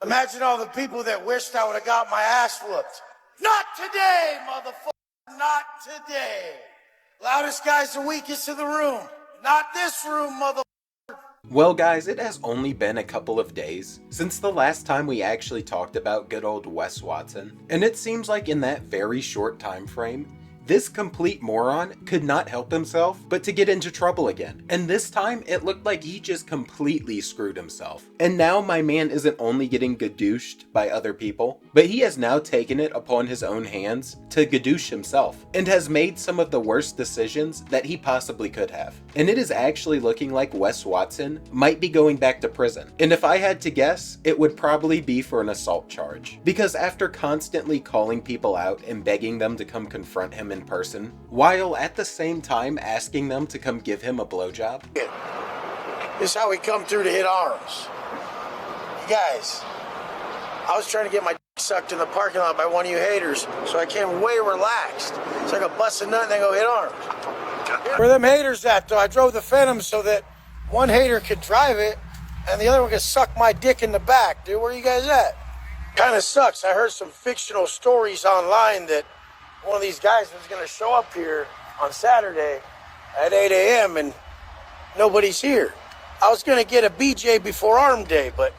Imagine all the people that wished I would have got my ass whooped. Not today, motherfucker. Not today. Loudest guy's the weakest in the room. Not this room, motherfucker. Well guys, it has only been a couple of days since the last time we actually talked about good old Wes Watson, and it seems like in that very short time frame, this complete moron could not help himself but to get into trouble again. And this time, it looked like he just completely screwed himself. And now my man isn't only getting gadooshed by other people, but he has now taken it upon his own hands to gadoosh himself, and has made some of the worst decisions that he possibly could have. And it is actually looking like Wes Watson might be going back to prison. And if I had to guess, it would probably be for an assault charge. Because after constantly calling people out and begging them to come confront him in person, while at the same time asking them to come give him a blowjob. This is how we come through to hit arms. You guys, I was trying to get my dick sucked in the parking lot by one of you haters, so I came way relaxed. So I could bust a nut and then go hit arms. Where them haters at, though? I drove the Phantom so that one hater could drive it and the other one could suck my dick in the back. Dude, where you guys at? Kind of sucks. I heard some fictional stories online that one of these guys was going to show up here on Saturday at 8 a.m. and nobody's here. I was going to get a BJ before arm day, but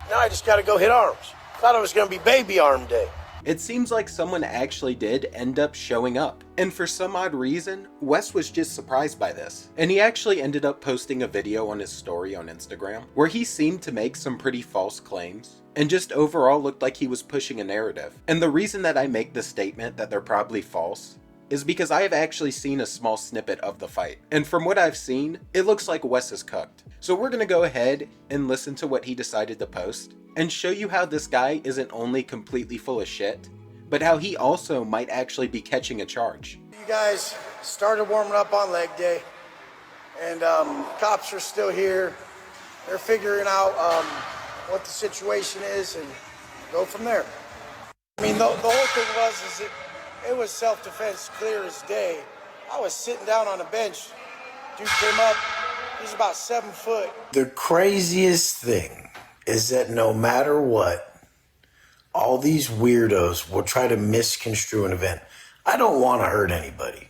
now I just got to go hit arms. Thought it was going to be baby arm day. It seems like someone actually did end up showing up. And for some odd reason, Wes was just surprised by this. And he actually ended up posting a video on his story on Instagram where he seemed to make some pretty false claims and just overall looked like he was pushing a narrative. And the reason that I make the statement that they're probably false is because I have actually seen a small snippet of the fight. And from what I've seen, it looks like Wes is cooked. So we're gonna go ahead and listen to what he decided to post and show you how this guy isn't only completely full of shit, but how he also might actually be catching a charge. You guys started warming up on leg day, and cops are still here. They're figuring out what the situation is and go from there. I mean, the whole thing was it was self-defense, clear as day. I was sitting down on a bench. Dude came up. He's about 7 foot. The craziest thing is that no matter what, all these weirdos will try to misconstrue an event. I don't want to hurt anybody.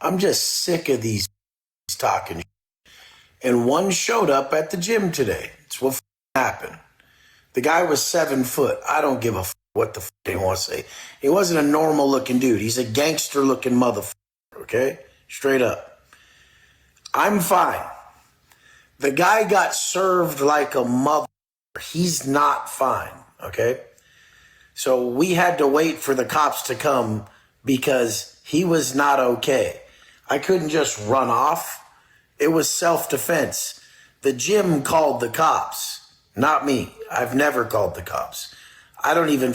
I'm just sick of these talking. And one showed up at the gym today. It's what happened. The guy was 7 foot. I don't give a what the they want to say. He wasn't a normal looking dude. He's a gangster looking motherfucker, okay? Straight up. I'm fine. The guy got served like a mother. He's not fine, okay? So we had to wait for the cops to come because he was not okay. I couldn't just run off. It was self-defense. The gym called the cops, not me. I've never called the cops. I don't even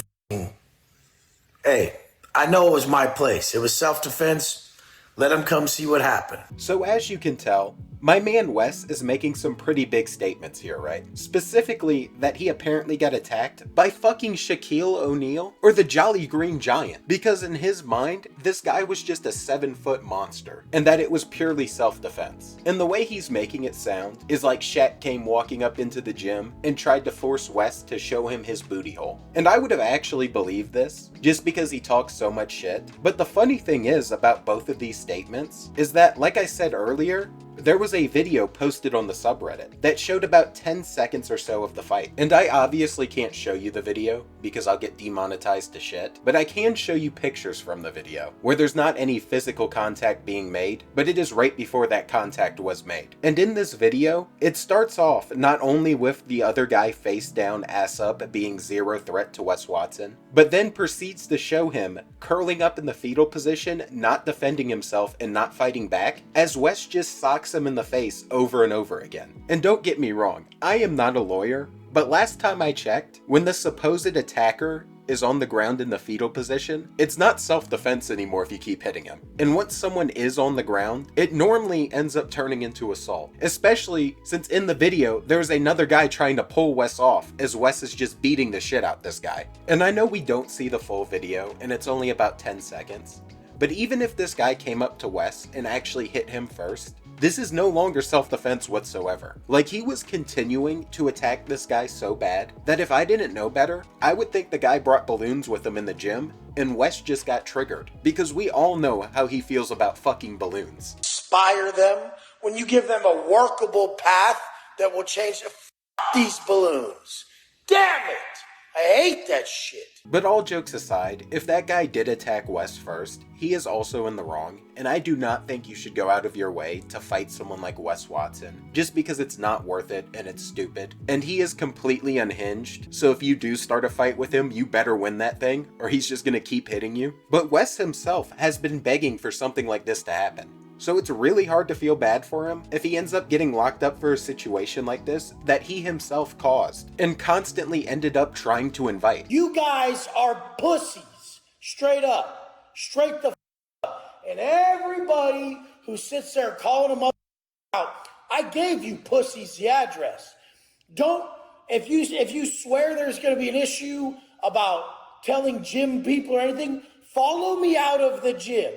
hey, I know it was my place. It was self-defense. Let them come see what happened. So as you can tell, my man Wes is making some pretty big statements here, right? Specifically that he apparently got attacked by fucking Shaquille O'Neal or the Jolly Green Giant, because in his mind, this guy was just a 7 foot monster and that it was purely self-defense. And the way he's making it sound is like Shaq came walking up into the gym and tried to force Wes to show him his booty hole. And I would have actually believed this just because he talks so much shit. But the funny thing is about both of these statements is that, like I said earlier, there was a video posted on the subreddit that showed about 10 seconds or so of the fight. And I obviously can't show you the video because I'll get demonetized to shit, but I can show you pictures from the video where there's not any physical contact being made, but it is right before that contact was made. And in this video, it starts off not only with the other guy face down, ass up, being zero threat to Wes Watson, but then proceeds to show him curling up in the fetal position, not defending himself and not fighting back, as Wes just socks him in the face over and over again. And don't get me wrong, I am not a lawyer, but last time I checked, when the supposed attacker is on the ground in the fetal position, it's not self-defense anymore if you keep hitting him. And once someone is on the ground, it normally ends up turning into assault, especially since in the video, there's another guy trying to pull Wes off as Wes is just beating the shit out this guy. And I know we don't see the full video and it's only about 10 seconds, but even if this guy came up to Wes and actually hit him first, this is no longer self-defense whatsoever. Like, he was continuing to attack this guy so bad that if I didn't know better, I would think the guy brought balloons with him in the gym and Wes just got triggered, because we all know how he feels about fucking balloons. Inspire them when you give them a workable path that will change these balloons. Damn it! I hate that shit. But all jokes aside, if that guy did attack Wes first, he is also in the wrong, and I do not think you should go out of your way to fight someone like Wes Watson, just because it's not worth it and it's stupid. And he is completely unhinged, so if you do start a fight with him, you better win that thing, or he's just gonna keep hitting you. But Wes himself has been begging for something like this to happen. So it's really hard to feel bad for him if he ends up getting locked up for a situation like this that he himself caused and constantly ended up trying to invite. You guys are pussies. Straight up. Straight the up. And everybody who sits there calling them up out, I gave you pussies the address. Don't, if you swear there's going to be an issue about telling gym people or anything, follow me out of the gym.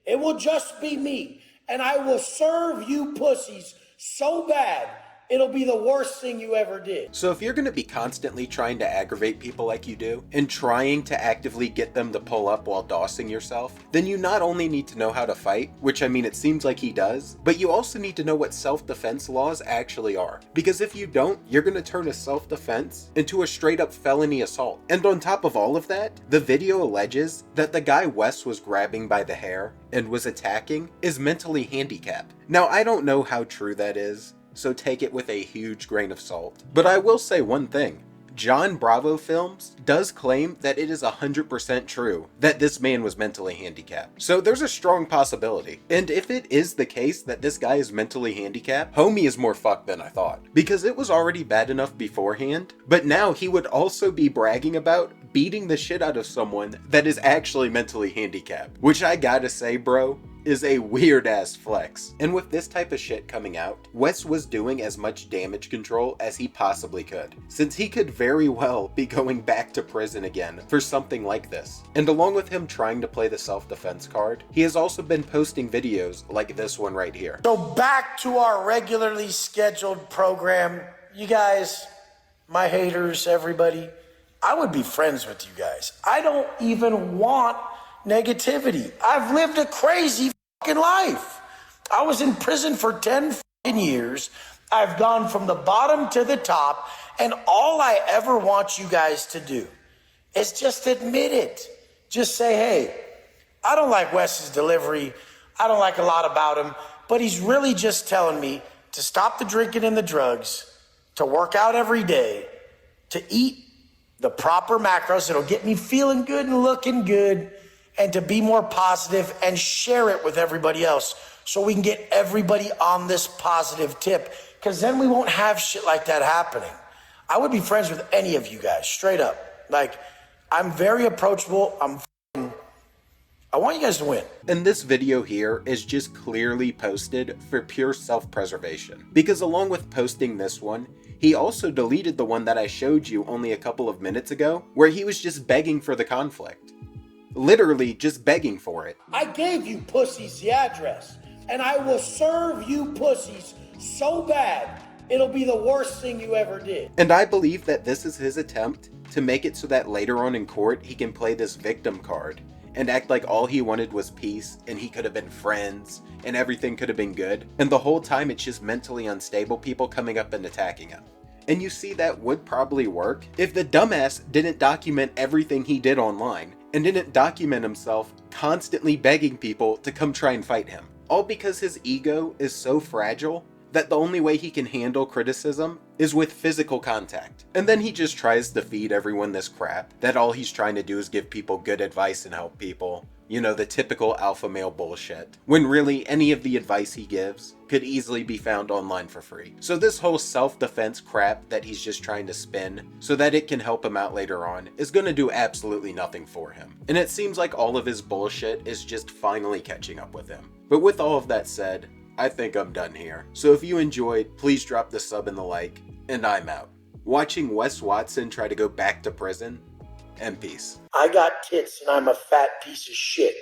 It will just be me. And I will serve you pussies so bad, it'll be the worst thing you ever did. So if you're going to be constantly trying to aggravate people like you do, and trying to actively get them to pull up while dossing yourself, then you not only need to know how to fight, which I mean it seems like he does, but you also need to know what self-defense laws actually are. Because if you don't, you're going to turn a self-defense into a straight up felony assault. And on top of all of that, the video alleges that the guy Wes was grabbing by the hair and was attacking is mentally handicapped. Now I don't know how true that is, so take it with a huge grain of salt. But I will say one thing. John Bravo Films does claim that it is 100% true that this man was mentally handicapped. So there's a strong possibility. And if it is the case that this guy is mentally handicapped, homie is more fucked than I thought. Because it was already bad enough beforehand, but now he would also be bragging about beating the shit out of someone that is actually mentally handicapped. Which I gotta say, bro, is a weird ass flex. And with this type of shit coming out, Wes was doing as much damage control as he possibly could, since he could very well be going back to prison again for something like this. And along with him trying to play the self-defense card, he has also been posting videos like this one right here. So back to our regularly scheduled program. You guys, my haters, everybody, I would be friends with you guys. I don't even want negativity. I've lived a crazy fucking life. I was in prison for 10 fucking years. I've gone from the bottom to the top, and all I ever want you guys to do is just admit it. Just say, hey, I don't like Wes's delivery. I don't like a lot about him, but he's really just telling me to stop the drinking and the drugs, to work out every day, to eat the proper macros that'll get me feeling good and looking good, and to be more positive and share it with everybody else so we can get everybody on this positive tip, because then we won't have shit like that happening. I would be friends with any of you guys, straight up. Like, I'm very approachable. I want you guys to win. And this video here is just clearly posted for pure self-preservation, because along with posting this one, he also deleted the one that I showed you only a couple of minutes ago, where he was just begging for the conflict. Literally just begging for it. I gave you pussies the address, and I will serve you pussies so bad, it'll be the worst thing you ever did. And I believe that this is his attempt to make it so that later on in court, he can play this victim card and act like all he wanted was peace and he could have been friends and everything could have been good. And the whole time it's just mentally unstable people coming up and attacking him. And you see, that would probably work if the dumbass didn't document everything he did online and didn't document himself constantly begging people to come try and fight him. All because his ego is so fragile that the only way he can handle criticism is with physical contact. And then he just tries to feed everyone this crap, that all he's trying to do is give people good advice and help people. You know, the typical alpha male bullshit. When really, any of the advice he gives could easily be found online for free. So this whole self-defense crap that he's just trying to spin so that it can help him out later on is gonna do absolutely nothing for him. And it seems like all of his bullshit is just finally catching up with him. But with all of that said, I think I'm done here. So if you enjoyed, please drop the sub and the like, and I'm out. Watching Wes Watson try to go back to prison, and peace. I got tits and I'm a fat piece of shit.